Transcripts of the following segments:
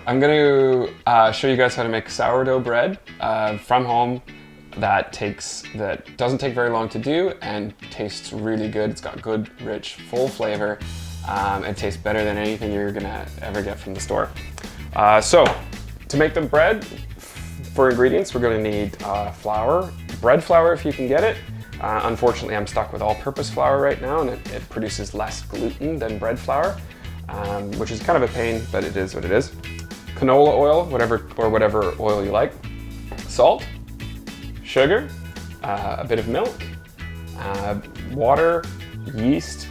I'm going to show you guys how to make sourdough bread from home that doesn't take very long to do and tastes really good. It's got good, rich, full flavor. It tastes better than anything you're gonna ever get from the store. So to make the bread, for ingredients, we're gonna need flour, bread flour if you can get it. Unfortunately, I'm stuck with all-purpose flour right now, and it produces less gluten than bread flour, which is kind of a pain, but it is what it is. Canola oil, whatever oil you like. Salt, sugar, a bit of milk, water, yeast,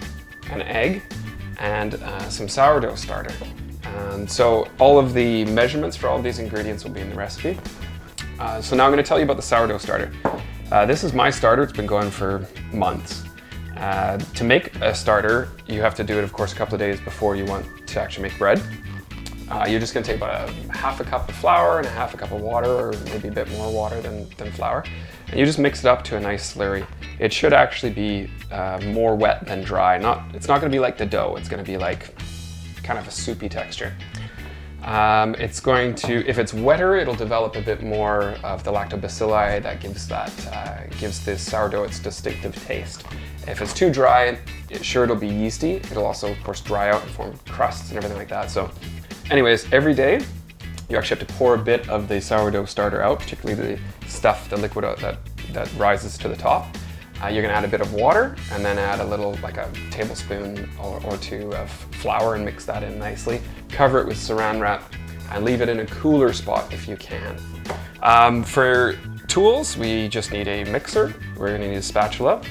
an egg, and some sourdough starter. So all of the measurements for all of these ingredients will be in the recipe. So now I'm going to tell you about the sourdough starter. This is my starter. It's been going for months. To make a starter, you have to do it, of course, a couple of days before you want to actually make bread. You're just going to take about half a cup of flour and half a cup of water, or maybe a bit more water than flour. And you just mix it up to a nice slurry. It should actually be more wet than dry. It's not going to be like the dough. It's going to be like kind of a soupy texture. It's going to, if it's wetter, it'll develop a bit more of the lactobacilli that gives this sourdough its distinctive taste. If it's too dry, it'll be yeasty. It'll also, of course, dry out and form crusts and everything like that. So anyways, every day, you actually have to pour a bit of the sourdough starter out, particularly the liquid that rises to the top. You're gonna add a bit of water and then add a little, like a tablespoon or two of flour and mix that in nicely. Cover it with saran wrap and leave it in a cooler spot if you can. For tools, we just need a mixer. We're gonna need a spatula,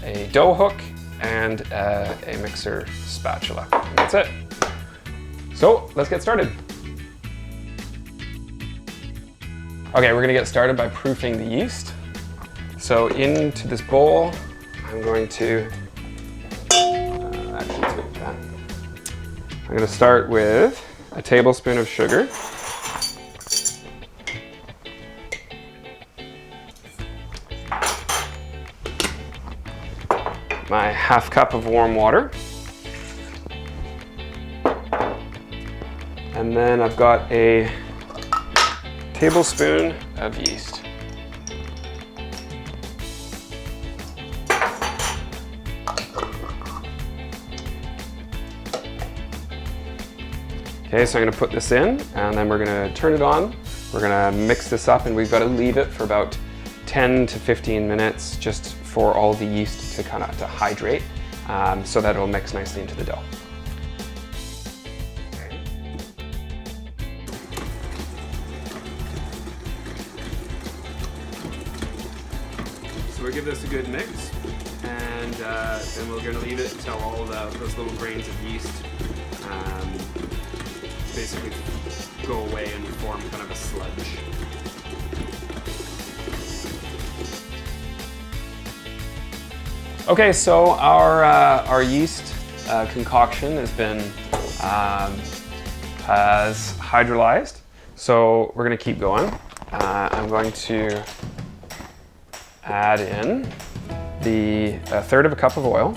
a dough hook, and a mixer spatula. And that's it. So let's get started. Okay, we're gonna get started by proofing the yeast. So into this bowl, I'm going to, I'm going to start with a tablespoon of sugar. My half cup of warm water. And then I've got a tablespoon of yeast. Okay, so I'm gonna put this in and then we're gonna turn it on. We're gonna mix this up and we've got to leave it for about 10 to 15 minutes just for all the yeast to to hydrate so that it'll mix nicely into the dough. So we'll give this a good mix and then we're gonna leave it until all those little grains of yeast basically go away and form kind of a sludge. Okay, so our yeast concoction has hydrolyzed. So we're going to keep going. I'm going to add in a third of a cup of oil.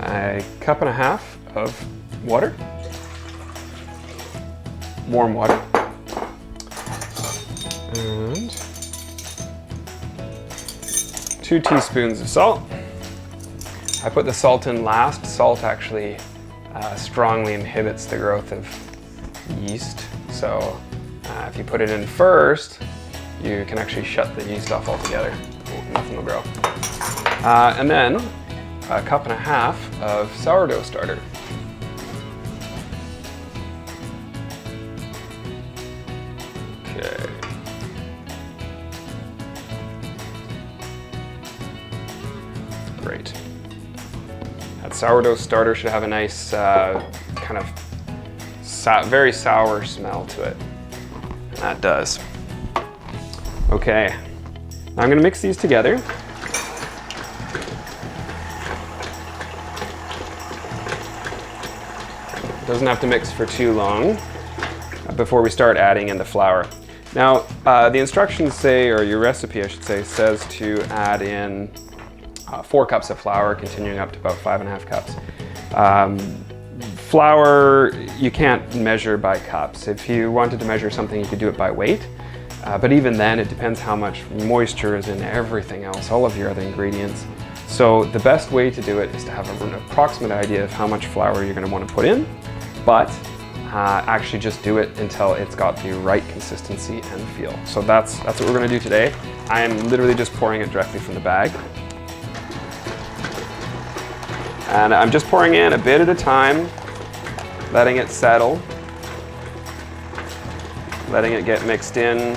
A cup and a half of water, warm water, and 2 teaspoons of salt. I put the salt in last. Salt actually strongly inhibits the growth of yeast. So if you put it in first, you can actually shut the yeast off altogether. Nothing will grow. And then a cup and a half of sourdough starter. Okay. Great. That sourdough starter should have a nice kind of very sour smell to it. And that does. Okay. Now I'm going to mix these together. Doesn't have to mix for too long before we start adding in the flour. Now, the instructions say, or your recipe I should say, says to add in 4 cups of flour, continuing up to about 5.5 cups. Flour, you can't measure by cups. If you wanted to measure something, you could do it by weight. But even then, it depends how much moisture is in everything else, all of your other ingredients. So the best way to do it is to have an approximate idea of how much flour you're going to want to put in, but actually just do it until it's got the right consistency and feel. So that's what we're going to do today. I am literally just pouring it directly from the bag. And I'm just pouring in a bit at a time, letting it settle, letting it get mixed in.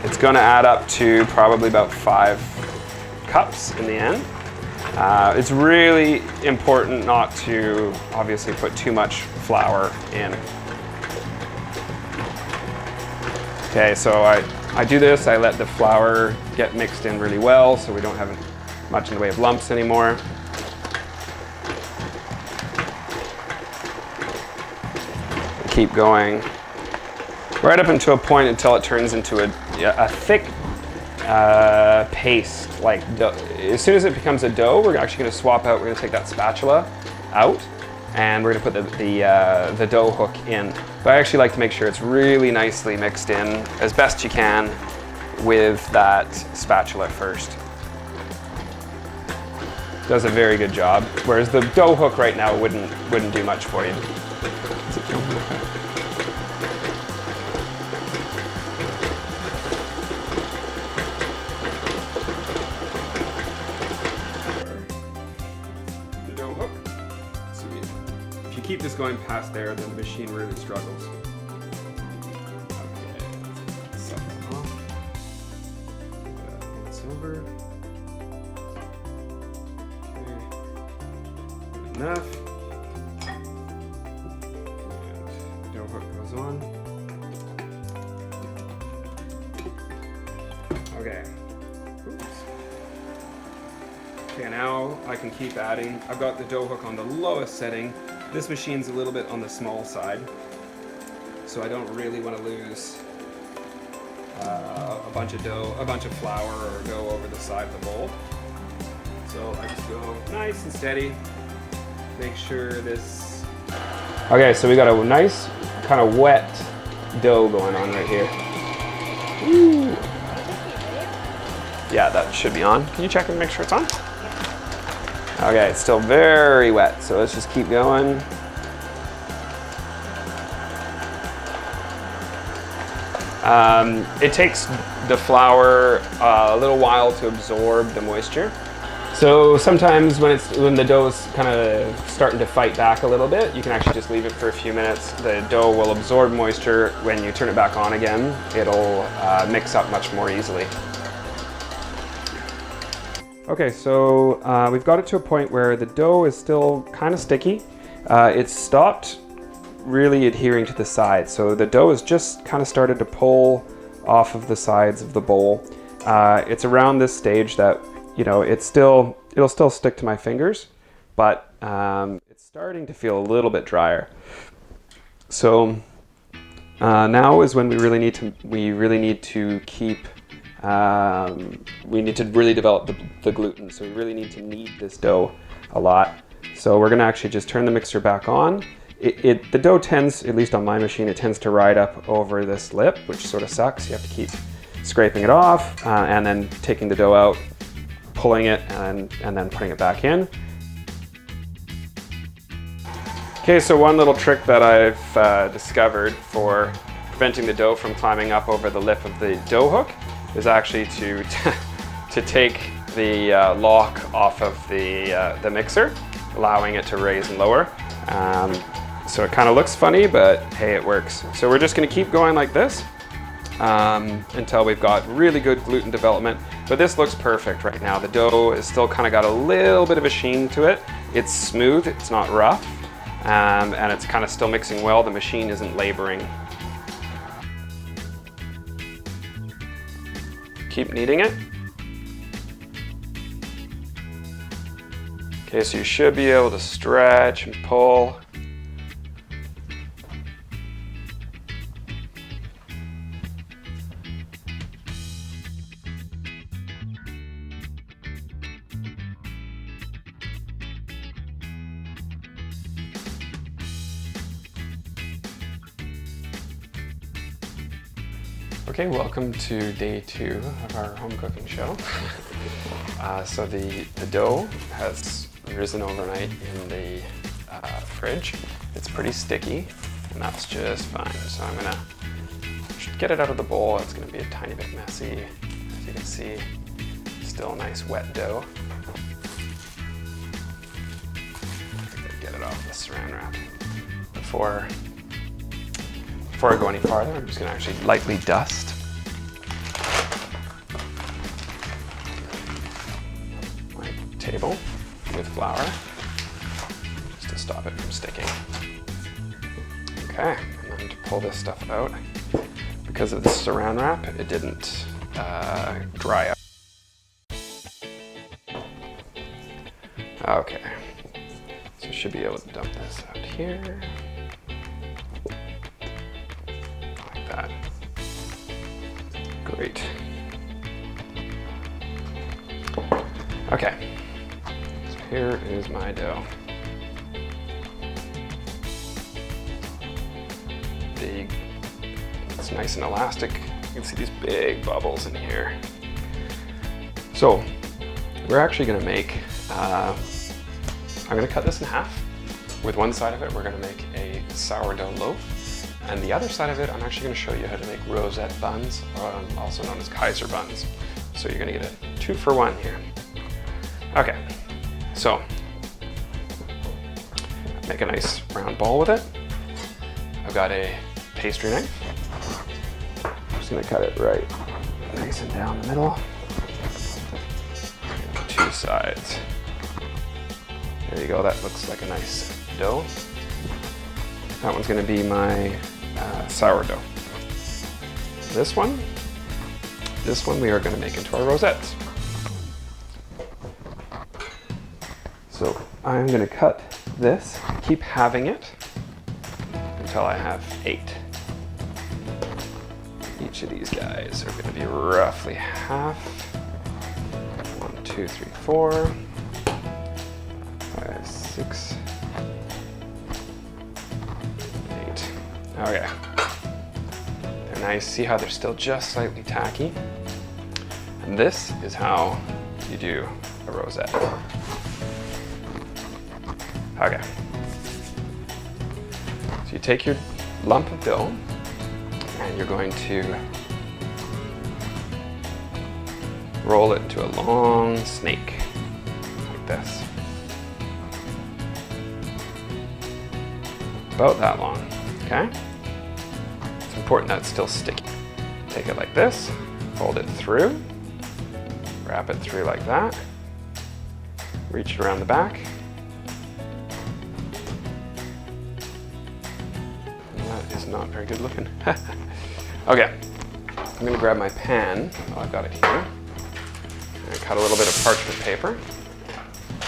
It's going to add up to probably about 5 cups in the end. It's really important not to obviously put too much flour in. Okay, so I do this, I let the flour get mixed in really well so we don't have much in the way of lumps anymore. Keep going right up into a point until it turns into a thick paste, like dough. As soon as it becomes a dough, we're actually going to swap out. We're going to take that spatula out, and we're going to put the dough hook in. But I actually like to make sure it's really nicely mixed in as best you can with that spatula first. Does a very good job. Whereas the dough hook right now wouldn't do much for you. The dough hook. So if you keep this going past there, then the machine really struggles. Okay, set that off. Once over. Okay. Enough. Dough hook goes on. Okay. Oops. Okay, now I can keep adding. I've got the dough hook on the lowest setting. This machine's a little bit on the small side, so I don't really want to lose a bunch of flour or dough over the side of the bowl. So I just go nice and steady. Make sure this. Okay, so we got a nice kind of wet dough going on right here. Ooh. Yeah, that should be on. Can you check and make sure it's on? Okay, it's still very wet, so let's just keep going. It takes the flour a little while to absorb the moisture. So sometimes when the dough is kind of starting to fight back a little bit, you can actually just leave it for a few minutes. The dough will absorb moisture. When you turn it back on again, it'll mix up much more easily. Okay, so we've got it to a point where the dough is still kind of sticky. It's stopped really adhering to the sides, so the dough has just kind of started to pull off of the sides of the bowl. It's around this stage that, you know, it'll still stick to my fingers, but it's starting to feel a little bit drier. So now is when we really need to really develop the gluten. So we really need to knead this dough a lot. So we're gonna actually just turn the mixer back on. The dough tends, at least on my machine, it tends to ride up over this lip, which sort of sucks. You have to keep scraping it off and then taking the dough out, pulling it, and then putting it back in. Okay, so one little trick that I've discovered for preventing the dough from climbing up over the lip of the dough hook is actually to take the lock off of the mixer, allowing it to raise and lower. So it kind of looks funny, but hey, it works. So we're just going to keep going like this until we've got really good gluten development. But this looks perfect right now. The dough is still kind of got a little bit of a sheen to it. It's smooth, it's not rough, and it's kind of still mixing well. The machine isn't laboring. Keep kneading it. Okay, so you should be able to stretch and pull. Okay, welcome to day 2 of our home cooking show. So the dough has risen overnight in the fridge. It's pretty sticky, and that's just fine. So I'm gonna get it out of the bowl. It's gonna be a tiny bit messy. As you can see, still a nice wet dough. Get it off the saran wrap. Before I go any farther, I'm just gonna actually lightly dust my table with flour, just to stop it from sticking. Okay, and then to pull this stuff out, because of the saran wrap, it didn't dry out. Okay, so I should be able to dump this out here. Like that. Great. Okay, so here is my dough. Big, it's nice and elastic. You can see these big bubbles in here. So we're actually gonna make, I'm gonna cut this in half. With one side of it, we're gonna make a sourdough loaf. And the other side of it, I'm actually gonna show you how to make rosette buns, also known as Kaiser buns. So you're gonna get a 2-for-1 here. Okay, so make a nice round ball with it. I've got a pastry knife. I'm just gonna cut it right nice and down the middle. And 2 sides. There you go, that looks like a nice dough. That one's gonna be my sourdough. This one we are gonna make into our rosettes. So I'm gonna cut this, keep having it until I have 8. Each of these guys are gonna be roughly half. 1, 2, 3, 4, 5, 6, 8. Okay. They're nice. See how they're still just slightly tacky? And this is how you do a rosette. Okay. So you take your lump of dough and you're going to roll it into a long snake, like this. About that long, okay? It's important that it's still sticky. Take it like this, fold it through, wrap it through like that, reach it around the back. That is not very good looking. Okay, I'm gonna grab my pan. Oh, I've got it here. And cut a little bit of parchment paper.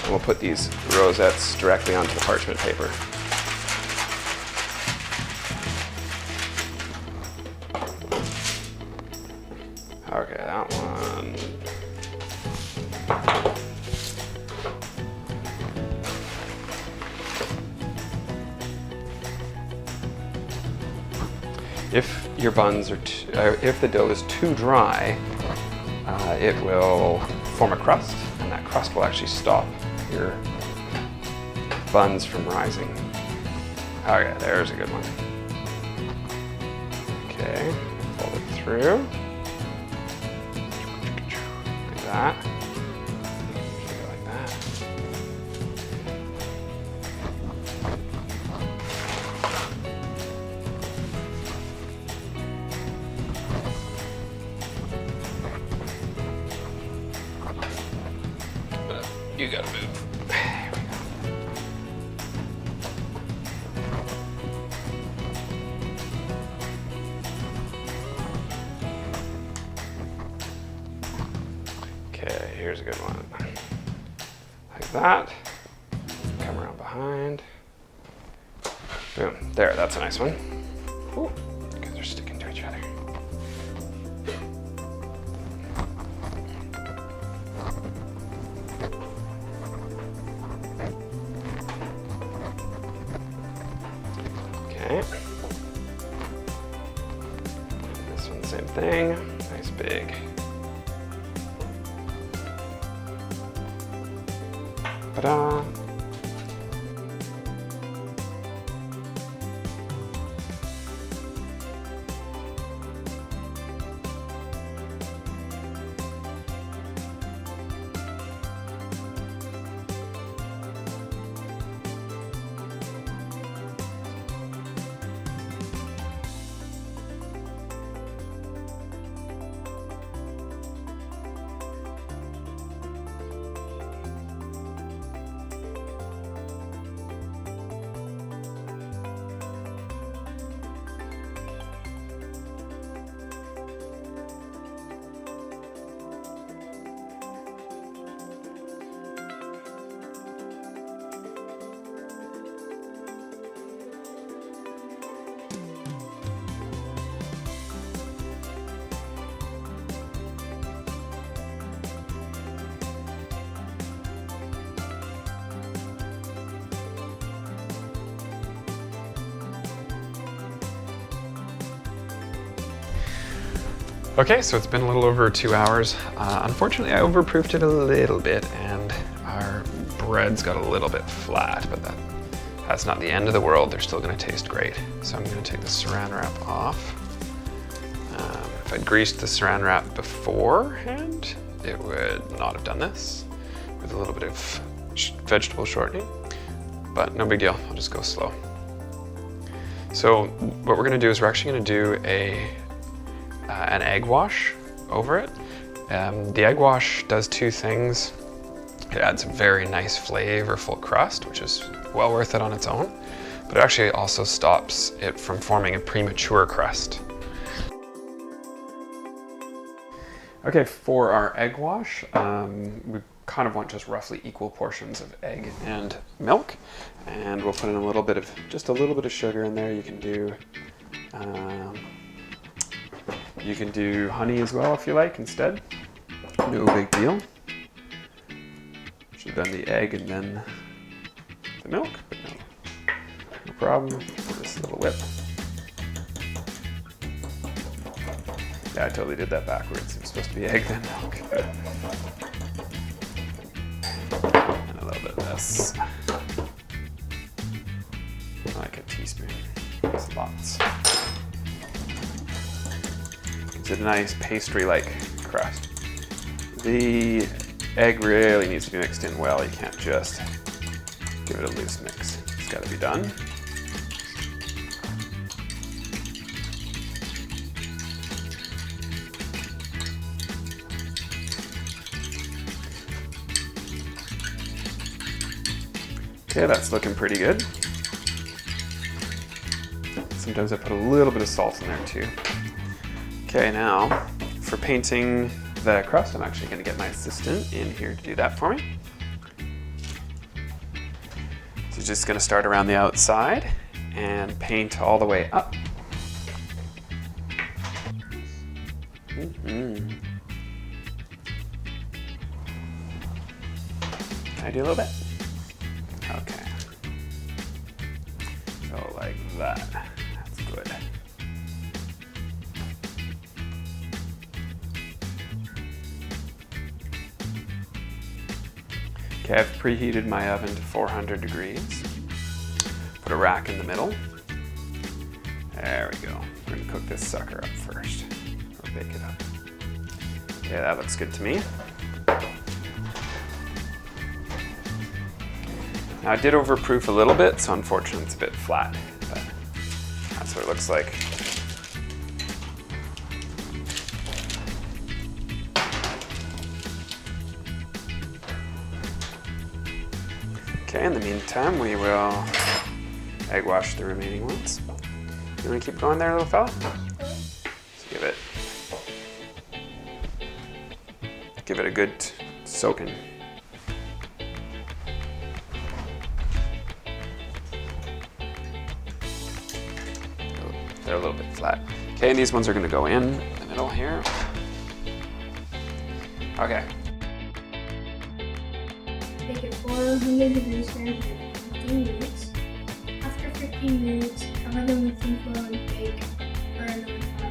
And we'll put these rosettes directly onto the parchment paper. Okay, that one. If your buns are, if the dough is too dry, it will form a crust, and that crust will actually stop your buns from rising. Okay, there's a good one. Okay, fold it through. Like that. Like that. You gotta move. There we go. Okay, here's a good one. Like that. Come around behind. Boom. There, that's a nice one. Ooh, because they're sticking to each other. Okay. This one, same thing. thing. Nice big. Ta-da! Okay, so it's been a little over 2 hours. Unfortunately, I overproofed it a little bit and our bread's got a little bit flat, but that's not the end of the world. They're still gonna taste great. So I'm gonna take the saran wrap off. If I'd greased the saran wrap beforehand, it would not have done this with a little bit of vegetable shortening, but no big deal, I'll just go slow. So what we're gonna do is we're actually gonna do an egg wash over it. The egg wash does two things. It adds a very nice flavorful crust, which is well worth it on its own, but it actually also stops it from forming a premature crust. Okay, for our egg wash, we kind of want just roughly equal portions of egg and milk, and we'll put in just a little bit of sugar in there. You can do honey as well if you like instead. No big deal. Should have done the egg and then the milk, but no problem. Just a little whip. Yeah, I totally did that backwards. It was supposed to be egg then milk. And a little bit of this. Like a teaspoon. That's lots. It's a nice pastry-like crust. The egg really needs to be mixed in well. You can't just give it a loose mix. It's got to be done. Okay, that's looking pretty good. Sometimes I put a little bit of salt in there too. Okay, now for painting the crust, I'm actually going to get my assistant in here to do that for me. So just going to start around the outside and paint all the way up. Can I do a little bit? Okay. So like that. That's good. Okay, I've preheated my oven to 400 degrees. Put a rack in the middle. There we go. We're gonna cook this sucker up first, or bake it up. Okay, that looks good to me. Now I did overproof a little bit, so unfortunately it's a bit flat, but that's what it looks like. Okay, in the meantime, we will egg wash the remaining ones. You want to keep going there, little fella? Let's give it a good soaking. They're a little bit flat. Okay, and these ones are going to go in the middle here. Okay. Bake at 400 degrees Fahrenheit for 15 minutes. After 15 minutes, cover them with tin foil and bake for another 5